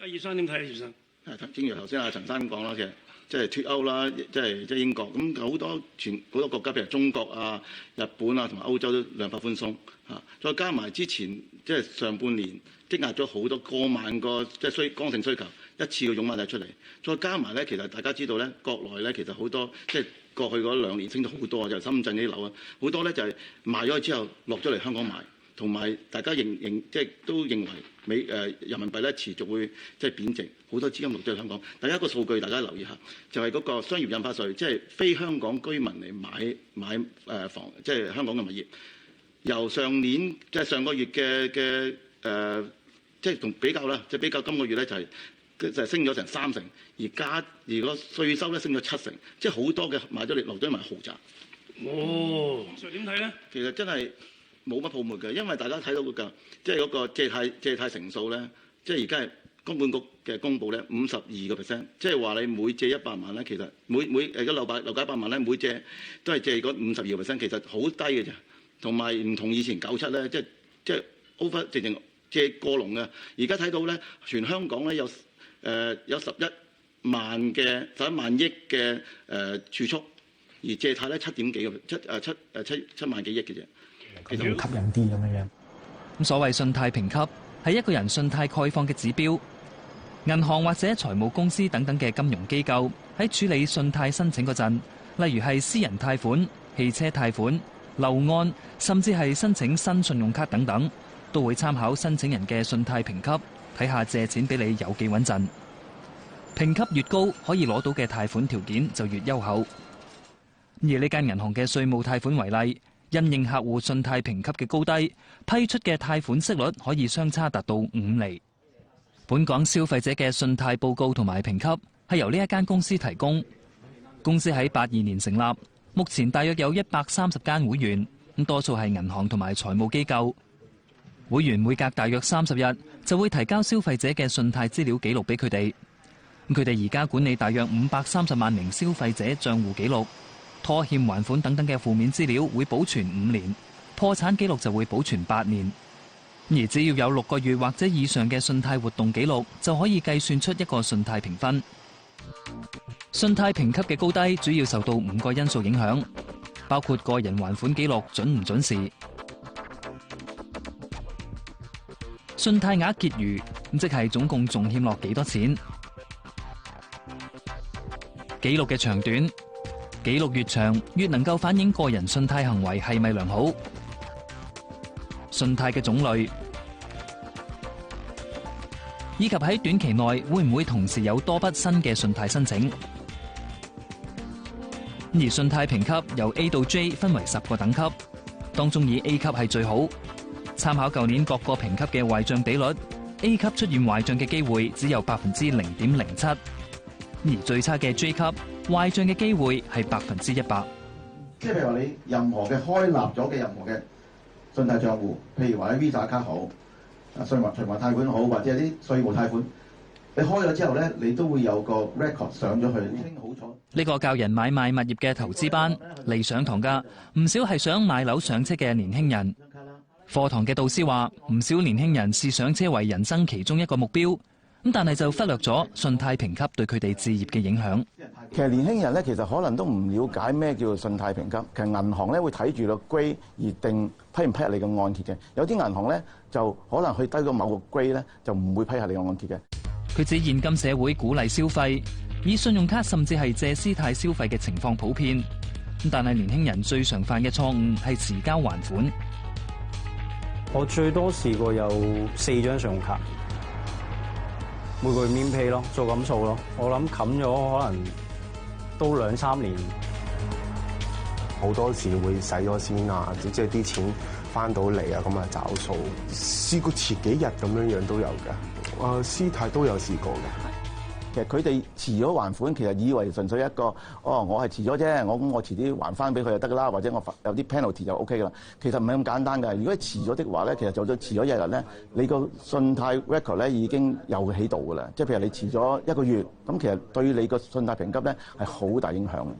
葉生點睇啊？葉生正如頭先阿陳生講啦，其實即係脫歐啦，即係英國咁好多好多國家，譬如中國啊、日本啊同埋歐洲都量化寬鬆嚇，再加埋之前即係上半年積壓咗好多過萬個即係剛性需求，一次嘅湧埋曬出嚟，再加埋咧，其實大家知道咧，國內咧其實好多即係過去嗰2年升咗好多，就係深圳啲樓啊，好多咧就係賣咗之後落咗嚟香港買。同埋大家即係都認為人民幣咧持續會即係貶值，好多資金落咗去香港。第一個數據大家留意下，就係嗰個商業印花稅，即係非香港居民嚟買房，即係香港嘅物業，由上年即係上個月嘅即係同比較啦，即係比較今個月咧就係升咗成3成，而個稅收咧升咗7成，即係好多嘅買咗嚟落咗買豪宅。哦，咁點睇咧？其實真係。冇乜泡沫嘅，因為大家睇到個即係嗰個借貸成數咧，即係而家係金管局嘅公佈咧52%，即係話你每借100萬咧，其實每而家樓價100萬咧，每借都係借嗰52%，其實好低嘅啫。同埋唔同以前97咧，即係 over 直情借過籠嘅。而家睇到咧，全香港咧有11萬億嘅儲蓄，而借貸咧7萬幾億嘅啫。佢都會吸引啲咁樣。咁所謂信貸評級係一個人信貸概況嘅指標。銀行或者財務公司等等嘅金融機構喺處理信貸申請嗰陣，例如係私人貸款、汽車貸款、樓按，甚至係申請新信用卡等等，都會參考申請人嘅信貸評級，睇下借錢俾你有幾穩陣。評級越高，可以攞到嘅貸款條件就越優厚。而呢間銀行嘅稅務貸款為例，因應客戶信貸評級嘅高低，批出嘅貸款息率可以相差達到5厘。本港消費者嘅信貸報告同埋評級係由呢一間公司提供。公司喺82年成立，目前大約有130間會員，咁多數係銀行同埋財務機構。會員每隔大約30日就會提交消費者嘅信貸資料記錄俾佢哋。佢哋而家管理大約530萬名消費者帳戶記錄。拖欠還款等等嘅負面資料會保存5年，破產記錄就會保存8年。而只要有6個月或者以上嘅信貸活動記錄，就可以計算出一個信貸評分。信貸評級嘅高低主要受到5個因素影響，包括個人還款記錄準唔準時、信貸額結餘，即係總共仲欠落幾多錢、記錄嘅長短。記錄越長，越能夠反映個人信貸行為係咪良好。信貸嘅種類，以及喺短期內會唔會同時有多筆新嘅信貸申請。而信貸評級由 A 到 J 分為10個等級，當中以 A 級係最好。參考舊年各個評級嘅壞賬比率， A 級出現壞賬嘅機會只有 0.07%， 而最差嘅 J 級壞賬嘅機會係100%。即係譬如話你任何嘅開立咗嘅任何嘅信貸帳戶，譬如話啲 Visa 卡好、循環貸款好，或者係啲稅務貸款，你開咗之後咧，你都會有個 record 上咗去，清好楚。呢個教人買賣物業嘅投資班嚟上堂㗎，唔少係想買樓上車嘅年輕人。課堂嘅導師話，唔少年輕人視上車為人生其中一個目標。咁但係就忽略咗信貸評級對佢哋置業嘅影響。其實年輕人咧，其實可能都唔了解咩叫做信貸評級。其實銀行咧會睇住個 grade 而定批唔批下你嘅按揭嘅。有啲銀行咧就可能去低過某個 grade 咧，就唔會批下你嘅按揭嘅。佢指現今社會鼓勵消費，以信用卡甚至係借私貸消費嘅情況普遍。但係年輕人最常犯嘅錯誤係遲交還款。我最多試過有4張信用卡。每個月免 pay 咯，做咁數咯。我諗冚咗可能都2-3年。好多時會使咗先啊，即係啲錢翻到嚟啊，咁啊找數。試過遲幾日咁樣都有嘅。私貸都有試過嘅。其實佢哋遲咗還款，其實以為純粹一個我係遲咗啫，我遲啲還翻俾佢就得㗎啦，或者我有啲 penalty 就 OK 㗎啦。其實唔係咁簡單㗎。如果你遲咗的話咧，其實就算遲咗1日咧，你個信貸 record 咧已經有喺度㗎啦。即係譬如你遲咗1個月，咁其實對你個信貸評級咧係好大影響嘅。